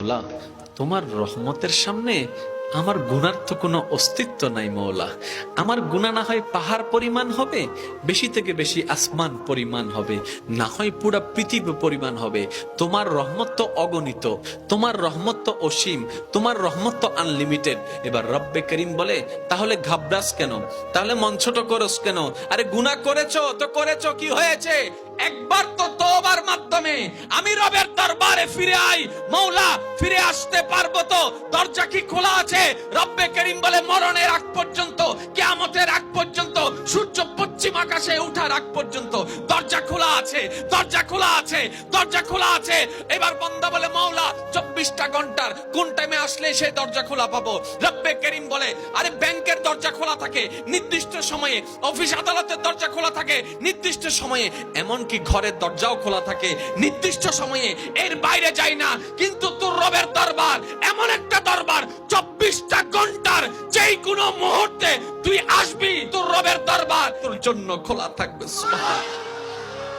মৌলা, তোমার রহমতের সামনে আমার গুনার তো কোনো অস্তিত্ব নাই মৌলা। আমার গুনাহ না হয় পাহাড় পরিমাণ হবে, বেশি থেকে বেশি আসমান পরিমাণ হবে, না হয় পুরা পৃথিবী পরিমাণ হবে। তোমার রহমত তো অগণিত, তোমার রহমত তো অসীম, তোমার রহমত তো আনলিমিটেড। এবার রব্বে করিম বলে, তাহলে ঘাবড়াস কেন, তাহলে মন ছোট করস কেন? আরে গুনাহ করেছো তো করেছো, কি হয়েছে? একবার তো তওবার মাধ্যমে আমি রবের দরবারে ফিরে আই। মৌলা, ফিরে আসতে পারবো তো? দরজা কি খোলা আছে? রব্বে করিম বলে, মরণের আগ পর্যন্ত, কিয়ামতের আগ পর্যন্ত, সূর্য পশ্চিম আকাশে ওঠার আগ পর্যন্ত দরজা খোলা আছে, দরজা খোলা আছে, দরজা খোলা আছে। এবার বান্দা বলে, মৌলা 24টা ঘন্টার কোন টাইমে আসলে সেই দরজা খোলা পাবো? রব্বে করিম বলে, আরে ব্যাংকের দরজা খোলা থাকে নির্দিষ্ট সময়ে, অফিস আদালতের দরজা খোলা থাকে নির্দিষ্ট সময়ে, এমনকি ঘরের দরজাও খোলা থাকে নির্দিষ্ট সময়ে, এর বাইরে যাই না। কিন্তু তোর রবের দরবার এমন একটা দরবার, 24টা ঘন্টার যেই কোনো মুহূর্তে তুই আসবি, তোর রবের দরবার তোর জন্য খোলা থাকবে। সুবহানাল্লাহ।